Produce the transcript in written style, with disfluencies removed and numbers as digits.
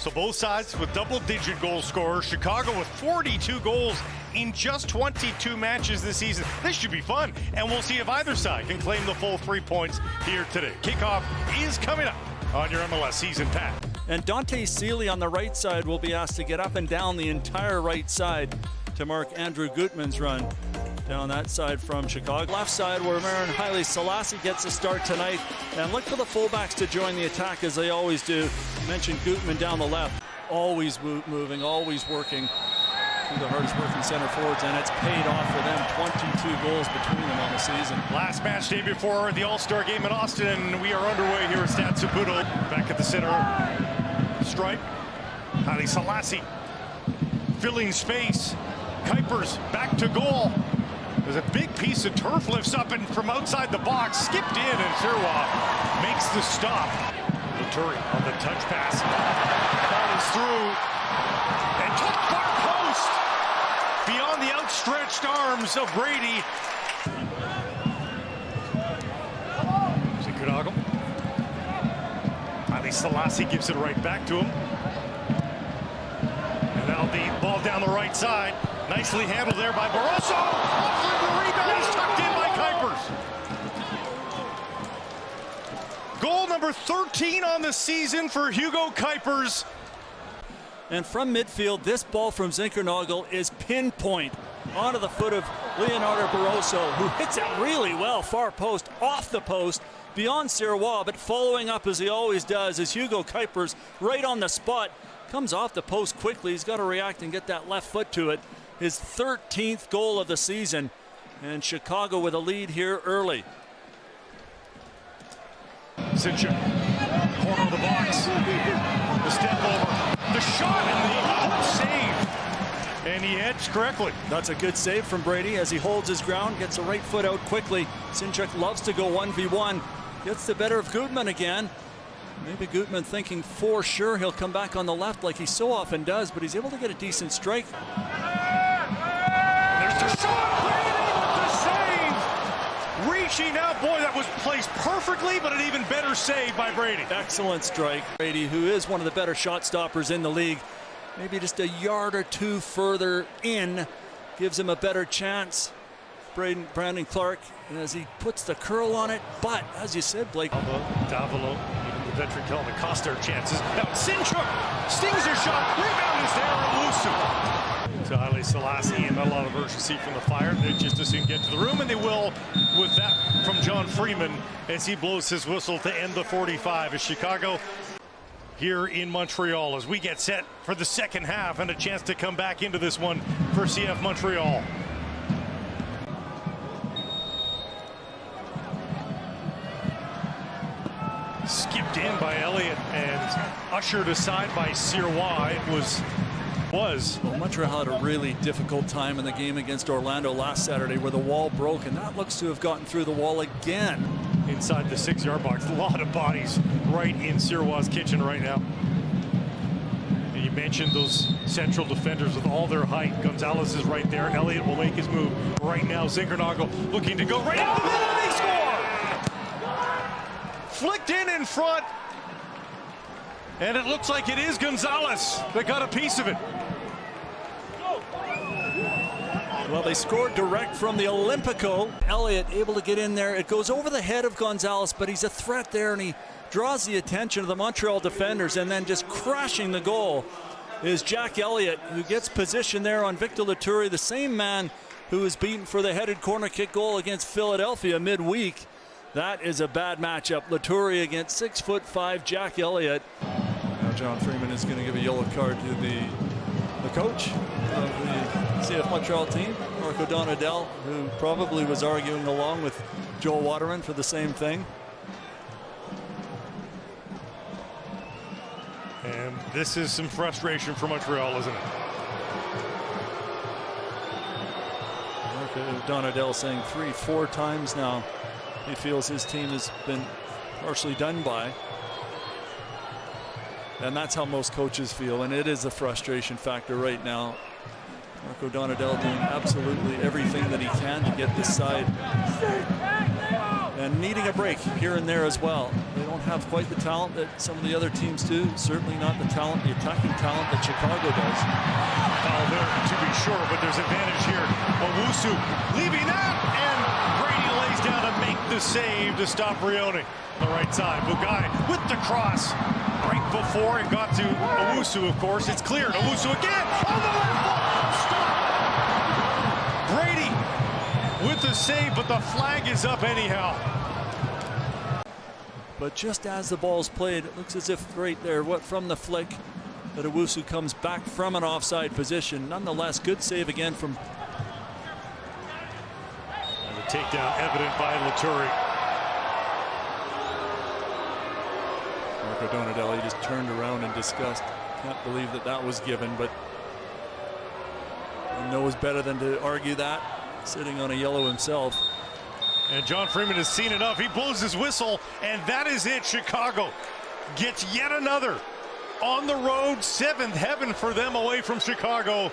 So both sides with double-digit goal scorers. Chicago with 42 goals in just 22 matches this season. This should be fun, and we'll see if either side can claim the full 3 points here today. Kickoff is coming up on your MLS Season Pass. And Dante Seeley on the right side will be asked to get up and down the entire right side to mark Andrew Gutman's run down that side from Chicago. Left side where Marin Haile Selassie gets a start tonight. And look for the fullbacks to join the attack as they always do. Mentioned Gutman down the left. Always moving, always working. Two of the hardest working center forwards, and it's paid off for them. 22 goals between them on the season. Last match day before the All-Star game in Austin, and we are underway here at Stade Saputo. Back at the center stripe, Haile Selassie filling space. Kuipers back to goal. There's a big piece of turf lifts up and from outside the box, skipped in, and Sirois makes the stop. Laturi on the touch pass. Ball is through and took far post beyond the outstretched arms of Brady. Zinchenko. Haile Selassie gives it right back to him. And now the ball down the right side. Nicely handled there by Barroso. Offering the rebound is tucked in by Kuipers. Goal number 13 on the season for Hugo Kuipers. And from midfield, this ball from Zinchenko is pinpoint onto the foot of Leonardo Barroso, who hits it really well, far post, off the post, beyond Sirois, but following up as he always does is Hugo Kuipers right on the spot. Comes off the post quickly. He's got to react and get that left foot to it. His 13th goal of the season, and Chicago with a lead here early. Sincha, corner of the box, the step over, the shot, and the save, and he heads correctly. That's a good save from Brady as he holds his ground, gets the right foot out quickly. Sinchuk loves to go 1v1, gets the better of Gutman again. Maybe Gutman thinking for sure he'll come back on the left like he so often does, but he's able to get a decent strike. There's the shot, Brady with the save! Reaching out, boy, that was placed perfectly, but an even better save by Brady. Excellent strike. Brady, who is one of the better shot stoppers in the league, maybe just a yard or two further in, gives him a better chance. Brandon Clark, as he puts the curl on it, but as you said, Blake. Davilo, even the veteran telling the cost their chances. Now Sinchuk stings his shot, rebound is there, and Lusu. So Haile Selassie, and not a lot of urgency from the Fire. They just as soon get to the room, and they will with that from John Freeman as he blows his whistle to end the 45 as Chicago here in Montreal as we get set for the second half and a chance to come back into this one for CF Montreal. Skipped in by Elliott and ushered aside by Sirois. It was. Well, Montreal had a really difficult time in the game against Orlando last Saturday where the wall broke, and that looks to have gotten through the wall again. Inside the 6-yard box, a lot of bodies right in Sirois' kitchen right now. And you mentioned those central defenders with all their height. Gonzalez is right there. Elliott will make his move right now. Zinchenko looking to go right into the middle, and they score! Flicked in front. And it looks like it is Gonzalez that got a piece of it. Well, they scored direct from the Olympico. Elliott able to get in there. It goes over the head of Gonzalez, but he's a threat there, and he draws the attention of the Montreal defenders, and then just crashing the goal is Jack Elliott, who gets position there on Victor Laturi, the same man who was beaten for the headed corner kick goal against Philadelphia midweek. That is a bad matchup. Laturi against 6'5" Jack Elliott. Now John Freeman is going to give a yellow card to the coach of the CF Montreal team, Marco Donadel, who probably was arguing along with Joel Waterman for the same thing. And this is some frustration for Montreal, isn't it? Marco Donadel saying 3-4 times now he feels his team has been partially done by. And that's how most coaches feel, and it is a frustration factor right now. Marco Donadel doing absolutely everything that he can to get this side. And needing a break here and there as well. They don't have quite the talent that some of the other teams do. Certainly not the talent, the attacking talent that Chicago does. Foul there, to be sure, but there's advantage here. Owusu leaving that, and Brady lays down to make the save to stop Rione. On the right side, Bugai with the cross. Right before it got to Owusu, of course. It's cleared. Owusu again on the left foot. Stop. Brady with the save, but the flag is up anyhow. But just as the ball's played, it looks as if right there, from the flick, that Owusu comes back from an offside position. Nonetheless, good save again from. And the takedown evident by Laturi. Marco Donadelli just turned around in disgust. Can't believe that was given, but he knows better than to argue that, sitting on a yellow himself. And John Freeman has seen enough. He blows his whistle, and that is it. Chicago gets yet another on the road, 7th heaven for them away from Chicago.